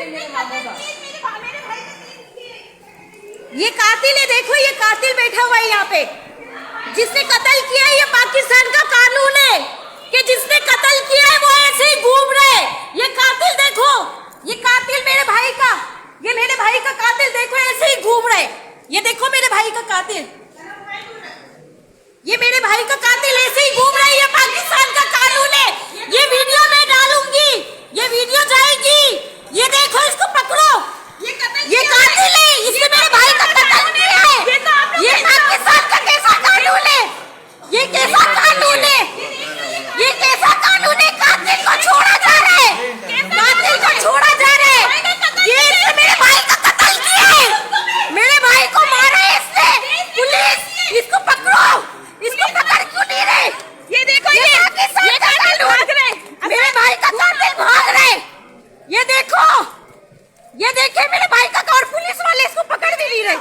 ये कातिल है, देखो ये कातिल बैठा हुआ है यहाँ पे, जिसने कत्ल किया है। ये पाकिस्तान का कानून है कि जिसने कत्ल किया है वो ऐसे ही घूम रहे। ये कातिल देखो, ये कातिल मेरे भाई का, ये मेरे भाई का कातिल देखो ऐसे ही घूम रहे। ये देखो मेरे भाई का कातिल, ये मेरे भाई का कातिल ऐसे ही घूम रहा है। ये पाकिस्तान का कानून है। ये वीडियो मैं डालूंगी, ये वीडियो जाएगी। ये देखो इसको पकड़ो, ये कातिल है, इसने मेरे भाई का कत्ल किया है। ये पाकिस्तान का कैसा कानून है, ये कैसा कानून है, ये कैसा कानून है। कातिल को छोड़ा जा रहा है, कातिल को छोड़ा जा रहा है। ये इसने मेरे भाई का कत्ल किया है, मेरे भाई को मारा है इसने। पुलिस इसको पकड़ो, इसको पकड़ क्यों नहीं रहे? ये देखो ये पाकिस्तान का कानून, मेरे भाई का कातिल भाग रहे। ये देखो, ये देखिए मेरे भाई का, और पुलिस वाले इसको पकड़ भी नहीं रहे,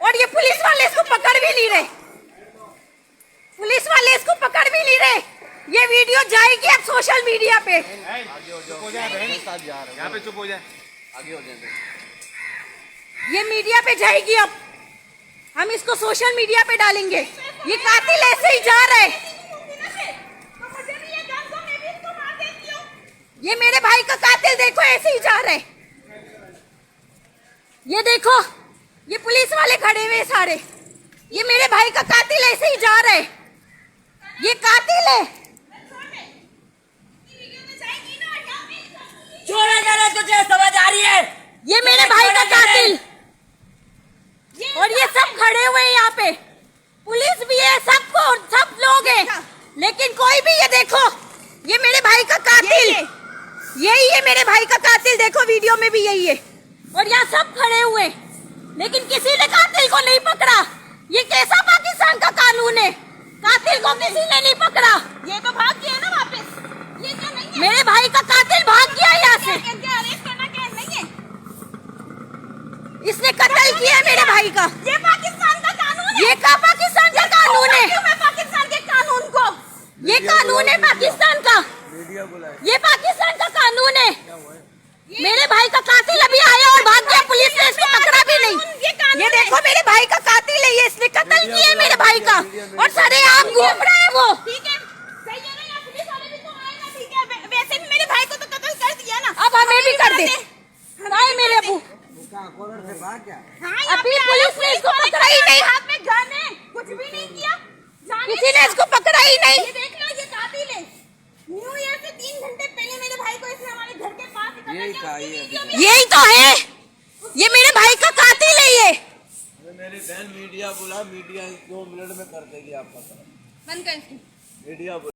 और ये पुलिस वाले इसको पकड़ भी नहीं रहे, पुलिस वाले इसको पकड़ भी नहीं रहे। ये वीडियो जाएगी अब सोशल मीडिया पे। चुप हो जाए बहन, यहाँ पे चुप हो जाए, आगे हो जाए। ये मीडिया पे जाएगी, अब हम इसको सोशल मीडिया पे डालेंगे। ये कातिल ऐसे ही जा रहे, ये मेरे भाई का कातिल देखो ऐसे ही जा रहे। ये देखो ये पुलिस वाले खड़े हुए सारे, ये मेरे भाई का कातिल ऐसे ही जा रहे। ये कातिल है, छोड़ा जा रहा है, तुझे समझ आ रही है? ये मेरे भाई का कातिल, और ये सब खड़े हुए हैं यहाँ पे, पुलिस भी है, सबको सब लोग हैं, लेकिन कोई भी, ये देखो ये मेरे भाई का कातिल, यही है मेरे भाई का कातिल। देखो वीडियो में भी यही है, और यहाँ सब खड़े हुए, लेकिन किसी ने कातिल को नहीं पकड़ा। ये कैसा पाकिस्तान का कानून है, कातिल को किसी ने नहीं पकड़ा। ये तो भाग गया ना वापस, ये क्या नहीं है? मेरे भाई का कातिल भाग गया यहाँ से, अरेस्ट करना क्या नहीं है? इसने कत्ल किया है मेरे भाई का। ये पाकिस्तान का कानून है। ये का पाकिस्तान का कानून है, मैं पाकिस्तान के कानून को, ये कानून है पाकिस्तान का, ये पाकिस्तान का कानून है। मेरे भाई का कातिल अभी आया और भाग गया, पुलिस ने इसको पकड़ा भी नहीं। ये देखो मेरे भाई का कातिल है, ये इसने कत्ल किया है मेरे भाई का, और सरेआम घूम रहा है वो। ठीक है, सही है ना? या पुलिस वाले भी तो आएगा, ठीक है? वैसे भी मेरे भाई को तो कत्ल कर दिया ना, अब हमें भी कर दे। हाय मेरे अबू, हाँ, अभी पुलिस ने इसको पकड़ा ही नहीं, हाथ में गन है, कुछ भी नहीं किया, किसी ने इसको पकड़ा ही नहीं। ये देख लो, ये कातिल है। न्यू ईयर से 3 घंटे पहले मेरे भाई को इसने हमारे घर के पास ही कत्ल किया। यही तो है, ये मेरे भाई का कातिल है। ये मेरी बहन मीडिया बोला, मीडिया 2 मिनट में कर देगी आपका। बंद कर। मीडिया